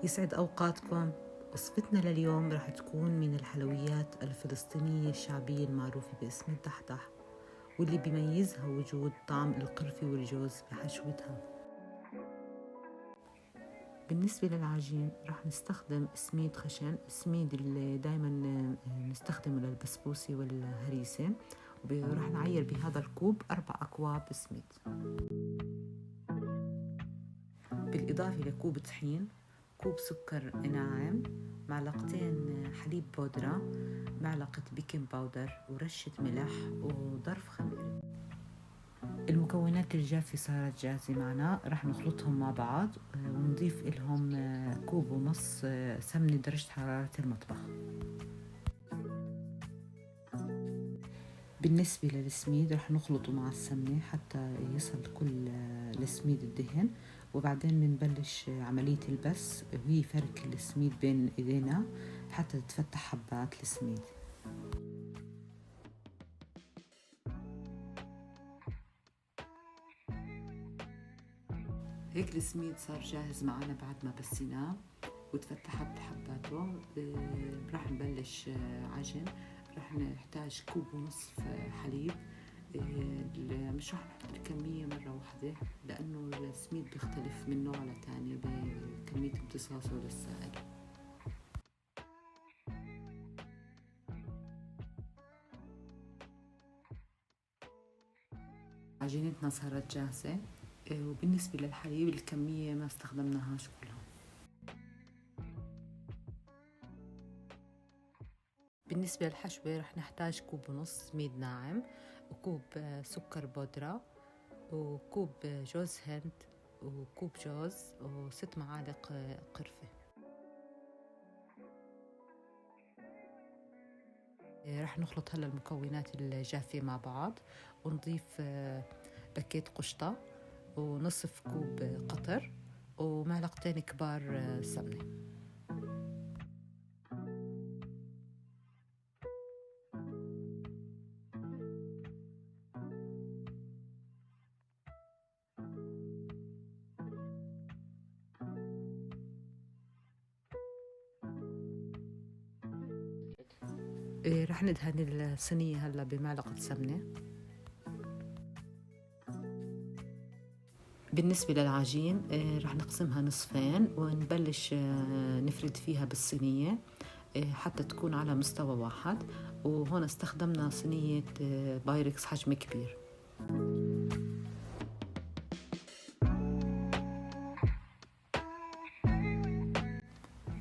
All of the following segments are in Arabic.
يسعد أوقاتكم. وصفتنا لليوم رح تكون من الحلويات الفلسطينية الشعبية المعروفة باسم الدحدح، واللي بيميزها وجود طعم القرفة والجوز بحشوتها. بالنسبة للعجين رح نستخدم سميد خشن، السميد اللي دايما نستخدمه للبسبوسة والهريسة، ورح نعير بهذا الكوب 4 أكواب سميد، بالإضافة لكوب طحين، كوب سكر ناعم، معلقتين حليب بودرة، معلقة بيكنج باودر، ورشة ملح، وظرف خميرة. المكونات الجافة صارت جاهزة معنا، رح نخلطهم مع بعض ونضيف لهم كوب ونص سمنة درجة حرارة المطبخ. بالنسبة للسميد رح نخلطه مع السمنة حتى يصل كل السميد الدهن، وبعدين بنبلش عملية البس وهي فرك السميد بين ايدينا حتى تتفتح حبات السميد. هيك السميد صار جاهز معنا بعد ما بسيناه وتفتحت حباته. رح نبلش عجن. رح نحتاج كوب ونصف حليب، مش رح نحط الكمية مرة واحدة لأنه السميد بيختلف من نوع لتاني بكمية امتصاصه للسائل. عجينتنا صارت جاهزة، وبالنسبة للحليب الكمية ما استخدمناهاش كلها. بالنسبة للحشوة رح نحتاج كوب ونص سميد ناعم، وكوب سكر بودرة، وكوب جوز هند، وكوب جوز، و6 معالق قرفة. رح نخلط هلا المكونات الجافة مع بعض، ونضيف باكيت قشطة، ونصف كوب قطر، ومعلقتين كبار سمنة. رح ندهن الصينية هلا بمعلقة سمنة. بالنسبة للعجين رح نقسمها نصفين ونبلش نفرد فيها بالصينية حتى تكون على مستوى واحد. وهون استخدمنا صينية بايركس حجم كبير.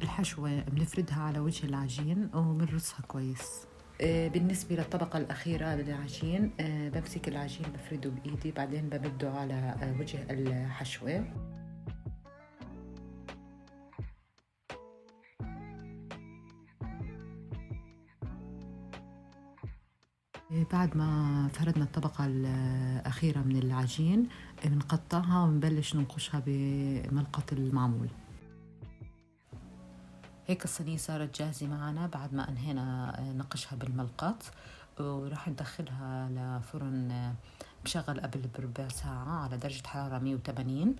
الحشوة بنفردها على وجه العجين وبنرصها كويس. بالنسبة للطبقة الأخيرة للعجين بمسك العجين بفرده بإيدي، بعدين بمده على وجه الحشوة. بعد ما فردنا الطبقة الأخيرة من العجين بنقطعها ونبلش ننقشها بملقط المعمول. هيك الصينية صارت جاهزة معنا بعد ما أنهينا نقشها بالملقط، وراح ندخلها لفرن مشغل قبل بربع ساعة على درجة حرارة 180.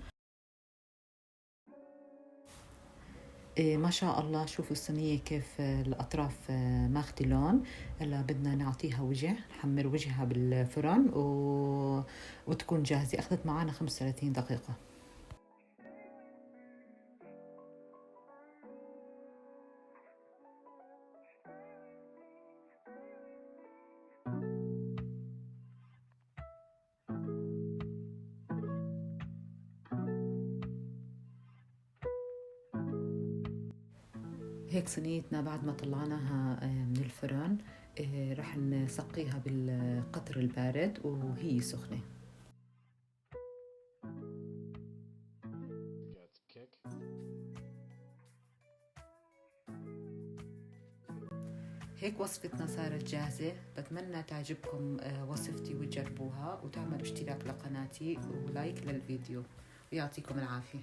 ما شاء الله، شوفوا الصينية كيف الأطراف ماخذة لون. هلا بدنا نعطيها وجه، نحمر وجهها بالفرن وتكون جاهزة. أخذت معنا 35 دقيقة. هيك صينيتنا بعد ما طلعناها من الفرن رح نسقيها بالقطر البارد وهي سخنة. هيك وصفتنا صارت جاهزة. بتمنى تعجبكم وصفتي وتجربوها، وتعملوا اشتراك لقناتي ولايك للفيديو، ويعطيكم العافية.